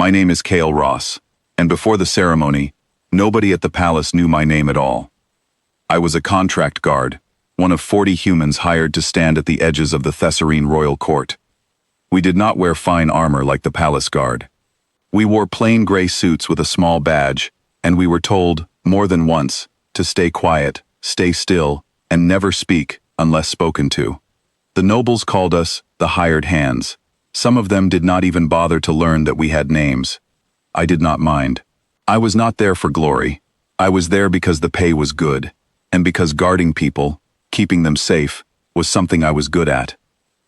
My name is Cale Ross, and before the ceremony, nobody at the palace knew my name at all. I was a contract guard, one of 40 humans hired to stand at the edges of the Thessarine royal court. We did not wear fine armor like the palace guard. We wore plain gray suits with a small badge, and we were told, more than once, to stay quiet, stay still, and never speak unless spoken to. The nobles called us the hired hands. Some of them did not even bother to learn that we had names. I did not mind. I was not there for glory. I was there because the pay was good, and because guarding people, keeping them safe, was something I was good at.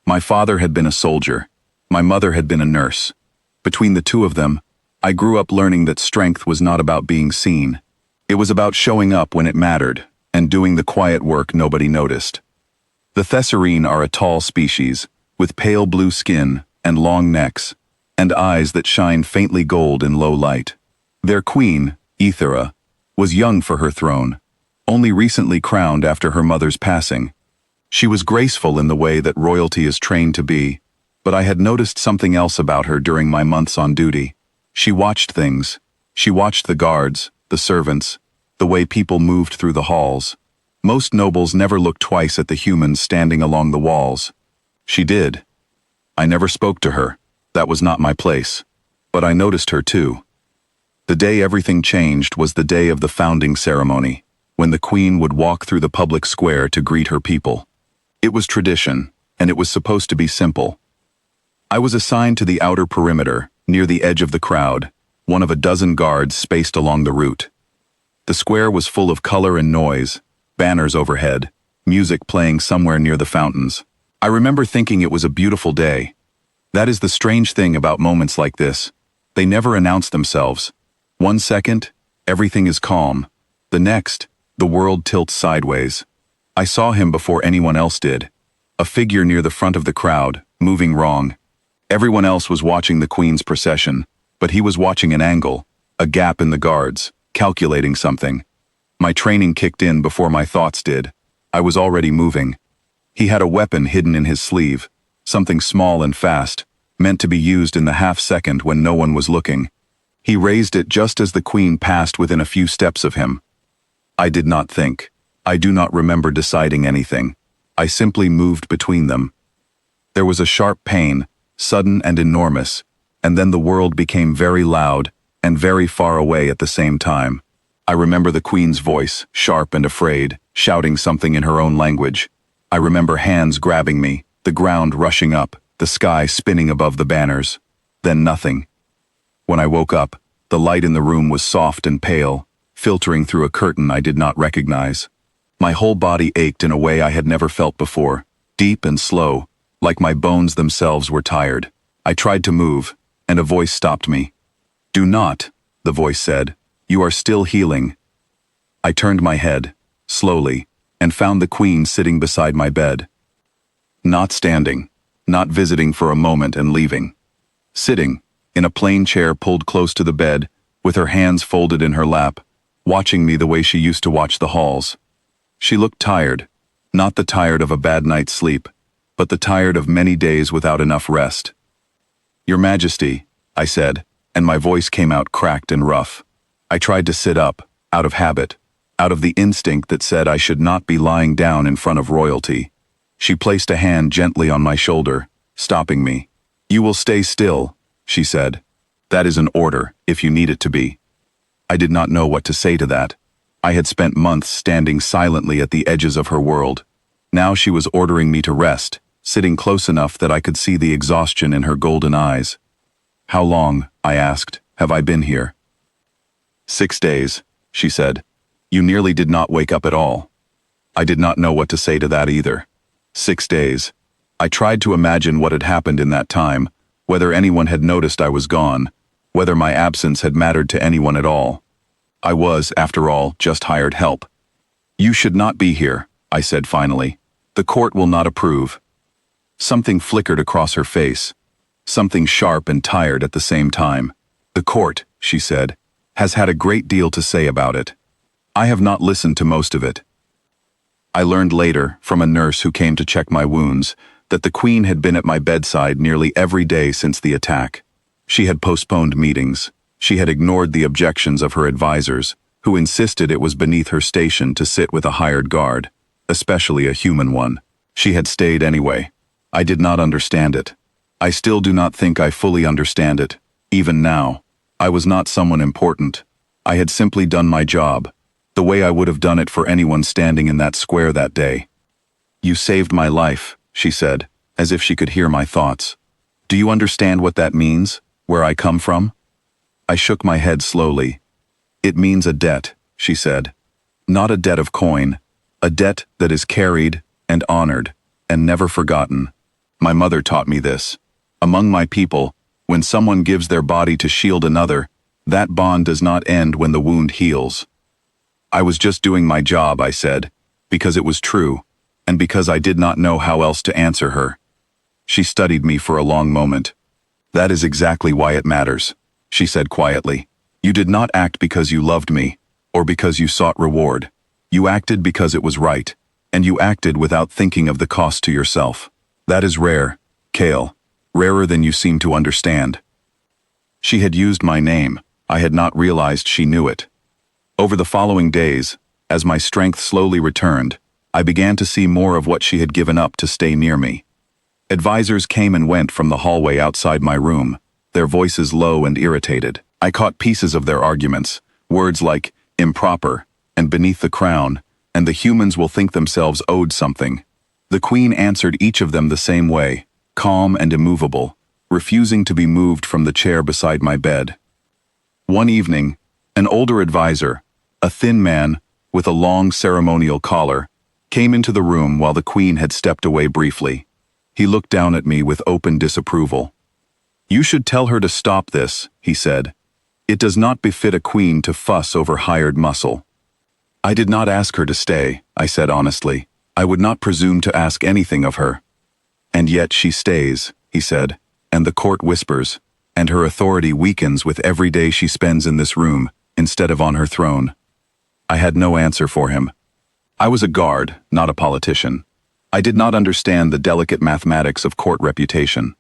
My father had been a soldier. My mother had been a nurse. Between the two of them, I grew up learning that strength was not about being seen. It was about showing up when it mattered, and doing the quiet work nobody noticed. The thessarine are a tall species, with pale blue skin and long necks, and eyes that shine faintly gold in low light. Their queen, Ethera, was young for her throne, only recently crowned after her mother's passing. She was graceful in the way that royalty is trained to be, but I had noticed something else about her during my months on duty. She watched things. She watched the guards, the servants, the way people moved through the halls. Most nobles never looked twice at the humans standing along the walls. She did. I never spoke to her. That was not my place. But I noticed her too. The day everything changed was the day of the founding ceremony, when the queen would walk through the public square to greet her people. It was tradition, and it was supposed to be simple. I was assigned to the outer perimeter, near the edge of the crowd, one of a dozen guards spaced along the route. The square was full of color and noise, banners overhead, music playing somewhere near the fountains. I remember thinking it was a beautiful day. That is the strange thing about moments like this. They never announce themselves. 1 second, everything is calm. The next, the world tilts sideways. I saw him before anyone else did. A figure near the front of the crowd, moving wrong. Everyone else was watching the queen's procession, but he was watching an angle, a gap in the guards, calculating something. My training kicked in before my thoughts did. I was already moving. He had a weapon hidden in his sleeve, something small and fast, meant to be used in the half-second when no one was looking. He raised it just as the queen passed within a few steps of him. I did not think. I do not remember deciding anything. I simply moved between them. There was a sharp pain, sudden and enormous, and then the world became very loud and very far away at the same time. I remember the queen's voice, sharp and afraid, shouting something in her own language. I remember hands grabbing me, the ground rushing up, the sky spinning above the banners. Then nothing. When I woke up, the light in the room was soft and pale, filtering through a curtain I did not recognize. My whole body ached in a way I had never felt before, deep and slow, like my bones themselves were tired. I tried to move, and a voice stopped me. "Do not," the voice said. "You are still healing." I turned my head, slowly, and found the queen sitting beside my bed. Not standing, not visiting for a moment and leaving. Sitting, in a plain chair pulled close to the bed, with her hands folded in her lap, watching me the way she used to watch the halls. She looked tired, not the tired of a bad night's sleep, but the tired of many days without enough rest. "Your Majesty," I said, and my voice came out cracked and rough. I tried to sit up, out of habit, out of the instinct that said I should not be lying down in front of royalty. She placed a hand gently on my shoulder, stopping me. "You will stay still," she said. "That is an order, if you need it to be." I did not know what to say to that. I had spent months standing silently at the edges of her world. Now she was ordering me to rest, sitting close enough that I could see the exhaustion in her golden eyes. "How long," I asked, "have I been here?" 6 days, she said. "You nearly did not wake up at all." I did not know what to say to that either. 6 days. I tried to imagine what had happened in that time, whether anyone had noticed I was gone, whether my absence had mattered to anyone at all. I was, after all, just hired help. "You should not be here," I said finally. "The court will not approve." Something flickered across her face, something sharp and tired at the same time. "The court," she said, "has had a great deal to say about it. I have not listened to most of it." I learned later, from a nurse who came to check my wounds, that the queen had been at my bedside nearly every day since the attack. She had postponed meetings. She had ignored the objections of her advisors, who insisted it was beneath her station to sit with a hired guard, especially a human one. She had stayed anyway. I did not understand it. I still do not think I fully understand it, even now. I was not someone important. I had simply done my job, the way I would have done it for anyone standing in that square that day. "You saved my life," she said, as if she could hear my thoughts. "Do you understand what that means, where I come from?" I shook my head slowly. "It means a debt," she said. "Not a debt of coin, a debt that is carried and honored and never forgotten. My mother taught me this. Among my people, when someone gives their body to shield another, that bond does not end when the wound heals." I was just doing my job, I said, because it was true, and because I did not know how else to answer her. She studied me for a long moment. "That is exactly why it matters," she said quietly. "You did not act because you loved me, or because you sought reward. You acted because it was right, and you acted without thinking of the cost to yourself. That is rare, Kale, rarer than you seem to understand." She had used my name. I had not realized she knew it. Over the following days, as my strength slowly returned, I began to see more of what she had given up to stay near me. Advisors came and went from the hallway outside my room, their voices low and irritated. I caught pieces of their arguments, words like improper and beneath the crown, and the humans will think themselves owed something. The Queen answered each of them the same way, calm and immovable, refusing to be moved from the chair beside my bed. One evening, an older advisor, a thin man with a long ceremonial collar, came into the room while the Queen had stepped away briefly. He looked down at me with open disapproval. "You should tell her to stop this," he said. "It does not befit a queen to fuss over hired muscle." "I did not ask her to stay," I said honestly. "I would not presume to ask anything of her." "And yet she stays," he said, "and the court whispers, and her authority weakens with every day she spends in this room, instead of on her throne." I had no answer for him. I was a guard, not a politician. I did not understand the delicate mathematics of court reputation.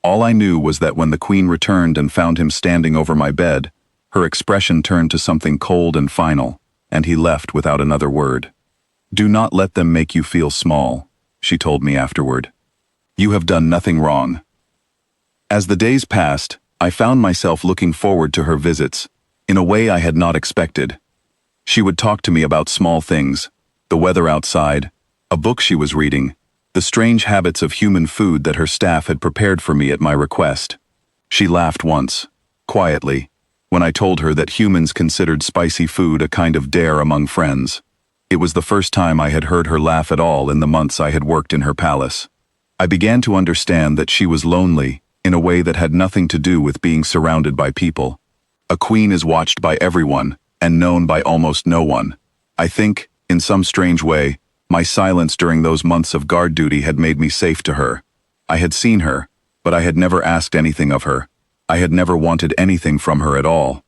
All I knew was that when the Queen returned and found him standing over my bed, her expression turned to something cold and final, and he left without another word. "Do not let them make you feel small," she told me afterward. "You have done nothing wrong." As the days passed, I found myself looking forward to her visits, in a way I had not expected. She would talk to me about small things, the weather outside, a book she was reading, the strange habits of human food that her staff had prepared for me at my request. She laughed once, quietly, when I told her that humans considered spicy food a kind of dare among friends. It was the first time I had heard her laugh at all in the months I had worked in her palace. I began to understand that she was lonely in a way that had nothing to do with being surrounded by people. A queen is watched by everyone and known by almost no one. I think, in some strange way, my silence during those months of guard duty had made me safe to her. I had seen her, but I had never asked anything of her. I had never wanted anything from her at all.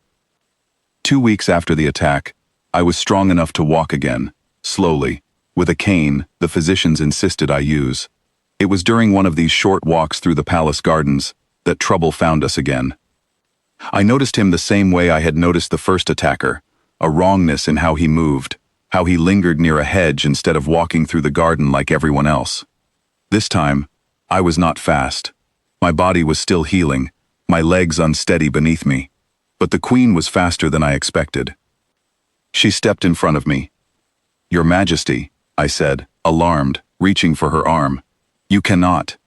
2 weeks after the attack, I was strong enough to walk again, slowly, with a cane the physicians insisted I use. It was during one of these short walks through the palace gardens that trouble found us again. I noticed him the same way I had noticed the first attacker, a wrongness in how he moved, how he lingered near a hedge instead of walking through the garden like everyone else. This time, I was not fast. My body was still healing, my legs unsteady beneath me, but the Queen was faster than I expected. She stepped in front of me. "Your Majesty," I said, alarmed, reaching for her arm. "You cannot."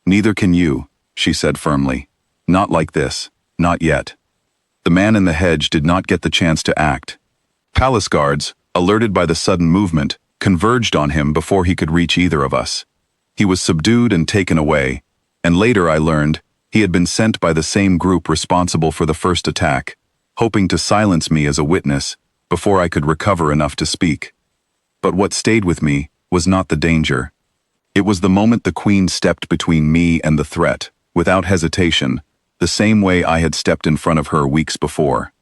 "Neither can you," she said firmly. "Not like this, not yet." The man in the hedge did not get the chance to act. Palace guards, alerted by the sudden movement, converged on him before he could reach either of us. He was subdued and taken away, and later I learned he had been sent by the same group responsible for the first attack, hoping to silence me as a witness before I could recover enough to speak. But what stayed with me was not the danger. It was the moment the Queen stepped between me and the threat, without hesitation, the same way I had stepped in front of her weeks before.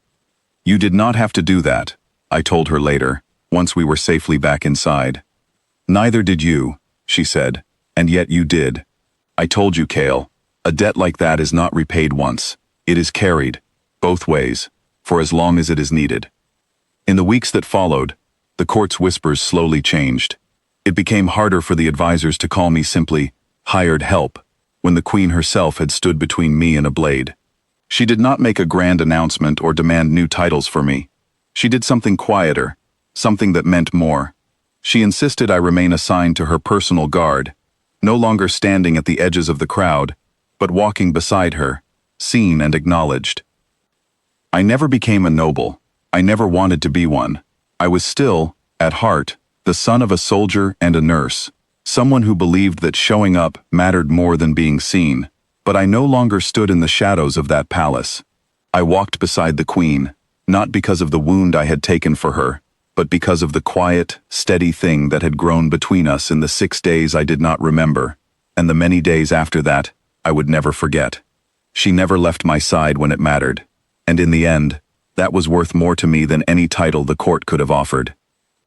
"You did not have to do that," I told her later, once we were safely back inside. "Neither did you," she said, "and yet you did. I told you, Kale, a debt like that is not repaid once. It is carried, both ways, for as long as it is needed. In the weeks that followed, the court's whispers slowly changed. It became harder for the advisors to call me simply hired help, when the queen herself had stood between me and a blade. She did not make a grand announcement or demand new titles for me. She did something quieter, something that meant more. She insisted I remain assigned to her personal guard, no longer standing at the edges of the crowd, but walking beside her, seen and acknowledged. I never became a noble. I never wanted to be one. I was still, at heart, the son of a soldier and a nurse, someone who believed that showing up mattered more than being seen. But I no longer stood in the shadows of that palace. I walked beside the queen, not because of the wound I had taken for her, but because of the quiet, steady thing that had grown between us in the 6 days I did not remember, and the many days after that I would never forget. She never left my side when it mattered, and in the end, that was worth more to me than any title the court could have offered.